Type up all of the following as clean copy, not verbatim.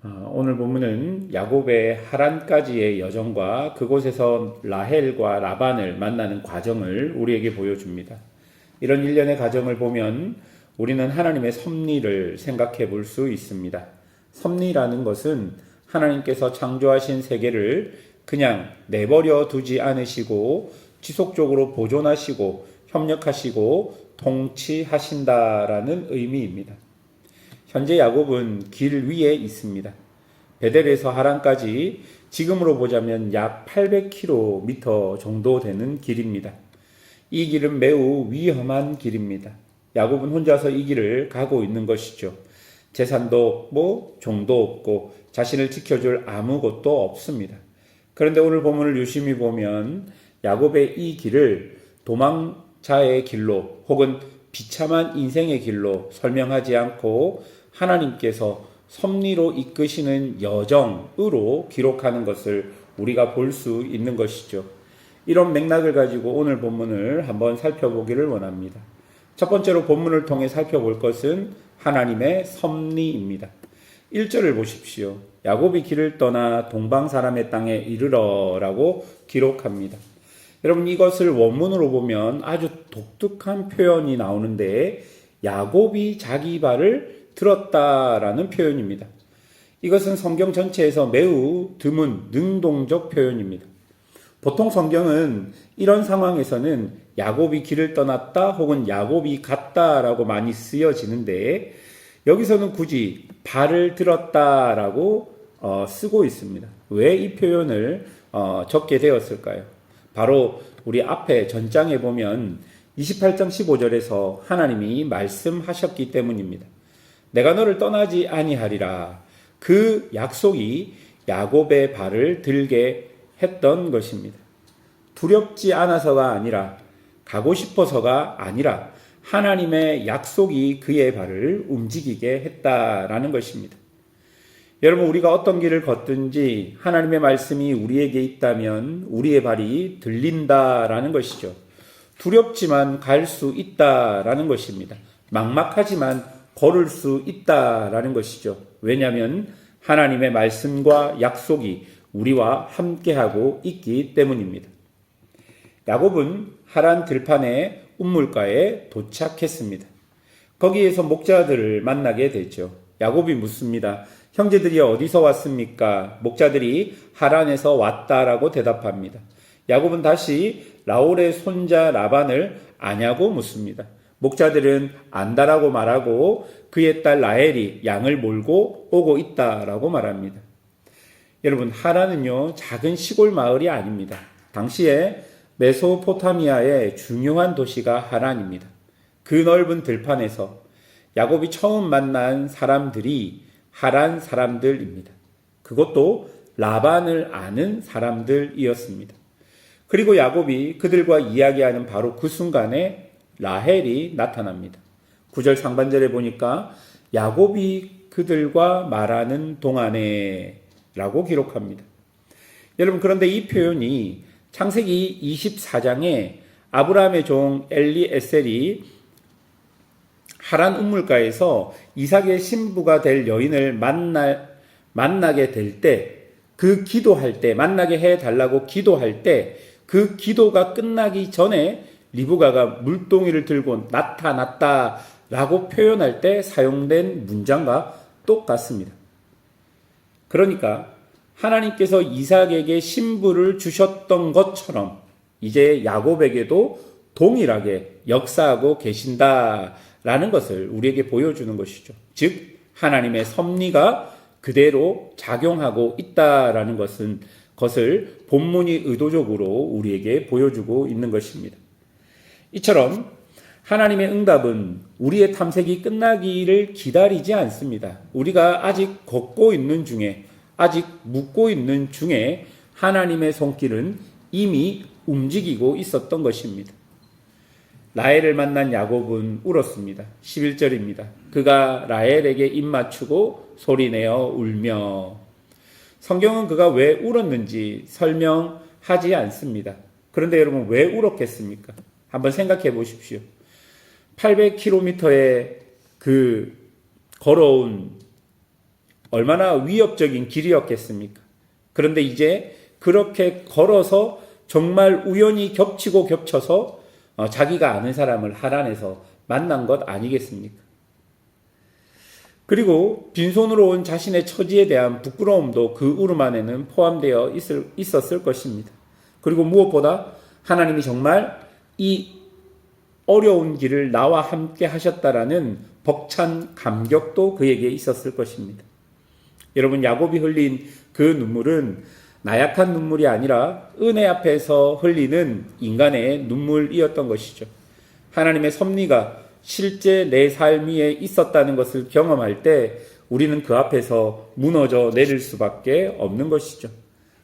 오늘 본문은 야곱의 하란까지의 여정과 그곳에서 라헬과 라반을 만나는 과정을 우리에게 보여줍니다. 이런 일련의 과정을 보면 우리는 하나님의 섭리를 생각해 볼 수 있습니다. 섭리라는 것은 하나님께서 창조하신 세계를 그냥 내버려 두지 않으시고 지속적으로 보존하시고 협력하시고 통치하신다라는 의미입니다. 현재 야곱은 길 위에 있습니다. 베델에서 하란까지 지금으로 보자면 약 800km 정도 되는 길입니다. 이 길은 매우 위험한 길입니다. 야곱은 혼자서 이 길을 가고 있는 것이죠. 재산도 없고 종도 없고 자신을 지켜줄 아무것도 없습니다. 그런데 오늘 본문을 유심히 보면 야곱의 이 길을 도망자의 길로 혹은 비참한 인생의 길로 설명하지 않고 하나님께서 섭리로 이끄시는 여정으로 기록하는 것을 우리가 볼 수 있는 것이죠. 이런 맥락을 가지고 오늘 본문을 한번 살펴보기를 원합니다. 첫 번째로 본문을 통해 살펴볼 것은 하나님의 섭리입니다. 1절을 보십시오. 야곱이 길을 떠나 동방 사람의 땅에 이르러라고 기록합니다. 여러분, 이것을 원문으로 보면 아주 독특한 표현이 나오는데 야곱이 자기 발을 들었다라는 표현입니다. 이것은 성경 전체에서 매우 드문 능동적 표현입니다. 보통 성경은 이런 상황에서는 야곱이 길을 떠났다 혹은 야곱이 갔다라고 많이 쓰여지는데 여기서는 굳이 발을 들었다라고 쓰고 있습니다. 왜 이 표현을 적게 되었을까요? 바로 우리 앞에 전장에 보면 28장 15절에서 하나님이 말씀하셨기 때문입니다. 내가 너를 떠나지 아니하리라. 그 약속이 야곱의 발을 들게 했던 것입니다. 두렵지 않아서가 아니라 가고 싶어서가 아니라 하나님의 약속이 그의 발을 움직이게 했다라는 것입니다. 여러분, 우리가 어떤 길을 걷든지 하나님의 말씀이 우리에게 있다면 우리의 발이 들린다라는 것이죠. 두렵지만 갈 수 있다라는 것입니다. 막막하지만 걸을 수 있다라는 것이죠. 왜냐하면 하나님의 말씀과 약속이 우리와 함께하고 있기 때문입니다. 야곱은 하란 들판의 우물가에 도착했습니다. 거기에서 목자들을 만나게 되죠. 야곱이 묻습니다. 형제들이 어디서 왔습니까? 목자들이 하란에서 왔다라고 대답합니다. 야곱은 다시 라헬의 손자 라반을 아냐고 묻습니다. 목자들은 안다라고 말하고 그의 딸 라헬이 양을 몰고 오고 있다라고 말합니다. 여러분, 하란은요, 작은 시골 마을이 아닙니다. 당시에 메소포타미아의 중요한 도시가 하란입니다. 그 넓은 들판에서 야곱이 처음 만난 사람들이 하란 사람들입니다. 그것도 라반을 아는 사람들이었습니다. 그리고 야곱이 그들과 이야기하는 바로 그 순간에 라헬이 나타납니다. 9절 상반절에 보니까 야곱이 그들과 말하는 동안에 라고 기록합니다. 여러분, 그런데 이 표현이 창세기 24장에 아브라함의 종 엘리에셀이 하란 우물가에서 이삭의 신부가 될 여인을 만나게 될 때, 그 기도할 때, 만나게 해달라고 기도할 때, 그 기도가 끝나기 전에 리브가가 물동이를 들고 나타났다라고 표현할 때 사용된 문장과 똑같습니다. 그러니까 하나님께서 이삭에게 신부를 주셨던 것처럼 이제 야곱에게도 동일하게 역사하고 계신다라는 것을 우리에게 보여주는 것이죠. 즉 하나님의 섭리가 그대로 작용하고 있다라는 것을 본문이 의도적으로 우리에게 보여주고 있는 것입니다. 이처럼 하나님의 응답은 우리의 탐색이 끝나기를 기다리지 않습니다. 우리가 아직 걷고 있는 중에, 아직 묻고 있는 중에 하나님의 손길은 이미 움직이고 있었던 것입니다. 라헬을 만난 야곱은 울었습니다. 11절입니다. 그가 라헬에게 입 맞추고 소리내어 울며. 성경은 그가 왜 울었는지 설명하지 않습니다. 그런데 여러분, 왜 울었겠습니까? 한번 생각해 보십시오. 800km의 그 걸어온 얼마나 위협적인 길이었겠습니까? 그런데 이제 그렇게 걸어서 정말 우연히 겹치고 겹쳐서 자기가 아는 사람을 하란에서 만난 것 아니겠습니까? 그리고 빈손으로 온 자신의 처지에 대한 부끄러움도 그 울음 안에는 포함되어 있었을 것입니다. 그리고 무엇보다 하나님이 정말 이 어려운 길을 나와 함께 하셨다라는 벅찬 감격도 그에게 있었을 것입니다. 여러분, 야곱이 흘린 그 눈물은 나약한 눈물이 아니라 은혜 앞에서 흘리는 인간의 눈물이었던 것이죠. 하나님의 섭리가 실제 내 삶 위에 있었다는 것을 경험할 때 우리는 그 앞에서 무너져 내릴 수밖에 없는 것이죠.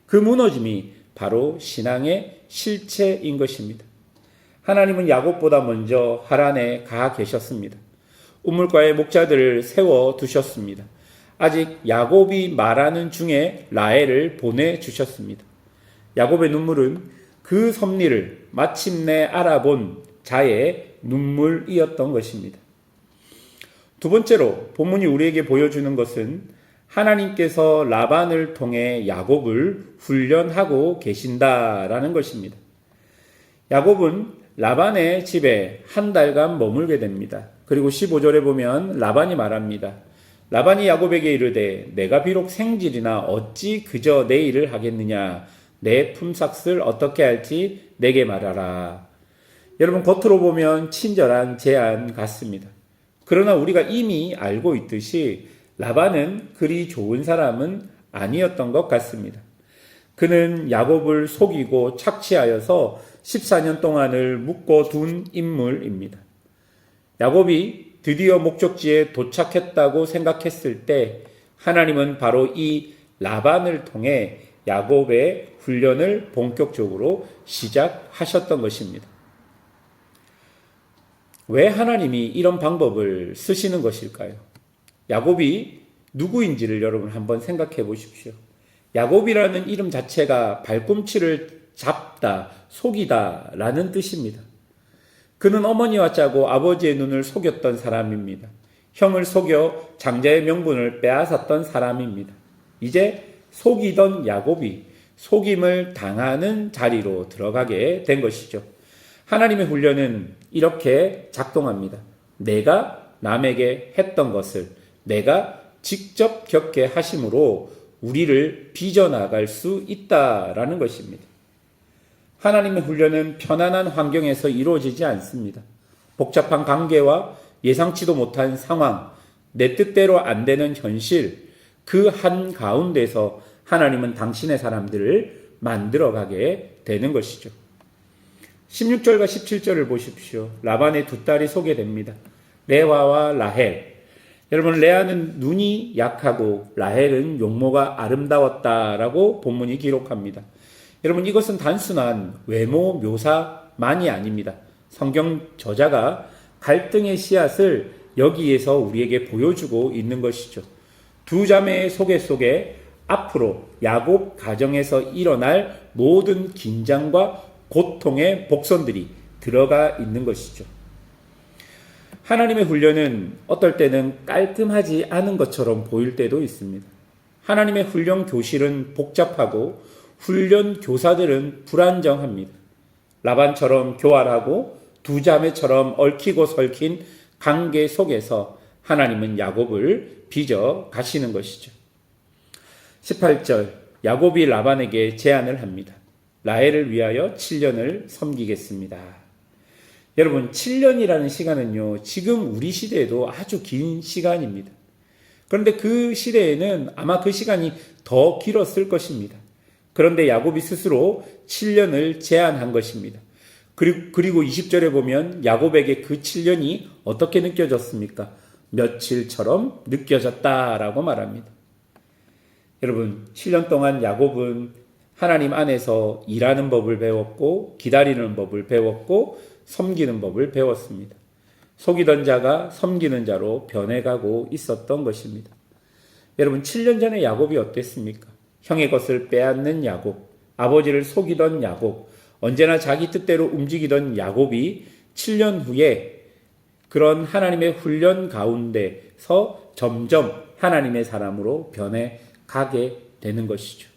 그 무너짐이 바로 신앙의 실체인 것입니다. 하나님은 야곱보다 먼저 하란에 가 계셨습니다. 우물가에 목자들을 세워 두셨습니다. 아직 야곱이 말하는 중에 라헬을 보내주셨습니다. 야곱의 눈물은 그 섭리를 마침내 알아본 자의 눈물이었던 것입니다. 두 번째로 본문이 우리에게 보여주는 것은 하나님께서 라반을 통해 야곱을 훈련하고 계신다라는 것입니다. 야곱은 라반의 집에 한 달간 머물게 됩니다. 그리고 15절에 보면 라반이 말합니다. 라반이 야곱에게 이르되 내가 비록 생질이나 어찌 그저 내 일을 하겠느냐. 내 품삯을 어떻게 할지 내게 말하라. 여러분, 겉으로 보면 친절한 제안 같습니다. 그러나 우리가 이미 알고 있듯이 라반은 그리 좋은 사람은 아니었던 것 같습니다. 그는 야곱을 속이고 착취하여서 14년 동안을 묶어둔 인물입니다. 야곱이 드디어 목적지에 도착했다고 생각했을 때 하나님은 바로 이 라반을 통해 야곱의 훈련을 본격적으로 시작하셨던 것입니다. 왜 하나님이 이런 방법을 쓰시는 것일까요? 야곱이 누구인지를 여러분 한번 생각해 보십시오. 야곱이라는 이름 자체가 발꿈치를 잡다, 속이다 라는 뜻입니다. 그는 어머니와 짜고 아버지의 눈을 속였던 사람입니다. 형을 속여 장자의 명분을 빼앗았던 사람입니다. 이제 속이던 야곱이 속임을 당하는 자리로 들어가게 된 것이죠. 하나님의 훈련은 이렇게 작동합니다. 내가 남에게 했던 것을 내가 직접 겪게 하심으로 우리를 빚어나갈 수 있다라는 것입니다. 하나님의 훈련은 편안한 환경에서 이루어지지 않습니다. 복잡한 관계와 예상치도 못한 상황, 내 뜻대로 안 되는 현실, 그 한가운데서 하나님은 당신의 사람들을 만들어가게 되는 것이죠. 16절과 17절을 보십시오. 라반의 두 딸이 소개됩니다. 레아와 라헬. 여러분, 레아는 눈이 약하고 라헬은 용모가 아름다웠다라고 본문이 기록합니다. 여러분, 이것은 단순한 외모 묘사만이 아닙니다. 성경 저자가 갈등의 씨앗을 여기에서 우리에게 보여주고 있는 것이죠. 두 자매의 소개 속에 앞으로 야곱 가정에서 일어날 모든 긴장과 고통의 복선들이 들어가 있는 것이죠. 하나님의 훈련은 어떨 때는 깔끔하지 않은 것처럼 보일 때도 있습니다. 하나님의 훈련 교실은 복잡하고 훈련 교사들은 불안정합니다. 라반처럼 교활하고 두 자매처럼 얽히고 설킨 관계 속에서 하나님은 야곱을 빚어 가시는 것이죠. 18절, 야곱이 라반에게 제안을 합니다. 라헬을 위하여 7년을 섬기겠습니다. 여러분, 7년이라는 시간은요, 지금 우리 시대에도 아주 긴 시간입니다. 그런데 그 시대에는 아마 그 시간이 더 길었을 것입니다. 그런데 야곱이 스스로 7년을 제안한 것입니다. 그리고 20절에 보면 야곱에게 그 7년이 어떻게 느껴졌습니까? 며칠처럼 느껴졌다라고 말합니다. 여러분, 7년 동안 야곱은 하나님 안에서 일하는 법을 배웠고 기다리는 법을 배웠고 섬기는 법을 배웠습니다. 속이던 자가 섬기는 자로 변해가고 있었던 것입니다. 여러분, 7년 전에 야곱이 어땠습니까? 형의 것을 빼앗는 야곱, 아버지를 속이던 야곱, 언제나 자기 뜻대로 움직이던 야곱이 7년 후에 그런 하나님의 훈련 가운데서 점점 하나님의 사람으로 변해 가게 되는 것이죠.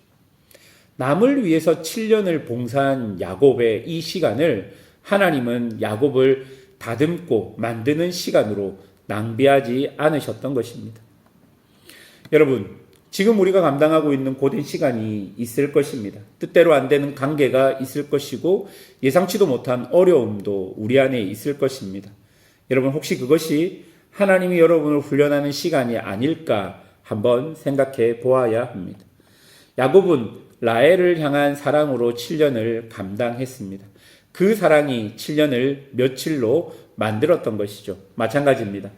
남을 위해서 7년을 봉사한 야곱의 이 시간을 하나님은 야곱을 다듬고 만드는 시간으로 낭비하지 않으셨던 것입니다. 여러분, 지금 우리가 감당하고 있는 고된 시간이 있을 것입니다. 뜻대로 안 되는 관계가 있을 것이고 예상치도 못한 어려움도 우리 안에 있을 것입니다. 여러분, 혹시 그것이 하나님이 여러분을 훈련하는 시간이 아닐까 한번 생각해 보아야 합니다. 야곱은 라헬을 향한 사랑으로 7년을 감당했습니다. 그 사랑이 7년을 며칠로 만들었던 것이죠. 마찬가지입니다.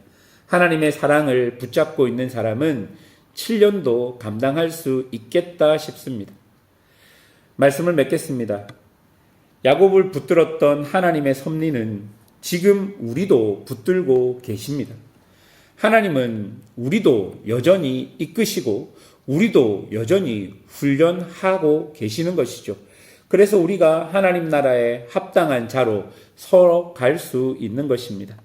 하나님의 사랑을 붙잡고 있는 사람은 7년도 감당할 수 있겠다 싶습니다. 말씀을 맺겠습니다. 야곱을 붙들었던 하나님의 섭리는 지금 우리도 붙들고 계십니다. 하나님은 우리도 여전히 이끄시고 우리도 여전히 훈련하고 계시는 것이죠. 그래서 우리가 하나님 나라에 합당한 자로 서로 갈 수 있는 것입니다.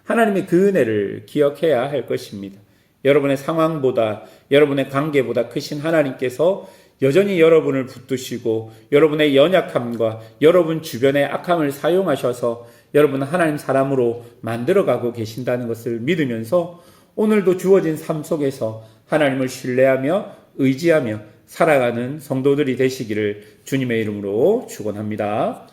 하나님의 그 은혜를 기억해야 할 것입니다. 여러분의 상황보다, 여러분의 관계보다 크신 하나님께서 여전히 여러분을 붙드시고 여러분의 연약함과 여러분 주변의 악함을 사용하셔서 여러분을 하나님 사람으로 만들어가고 계신다는 것을 믿으면서 오늘도 주어진 삶 속에서 하나님을 신뢰하며 의지하며 살아가는 성도들이 되시기를 주님의 이름으로 축원합니다.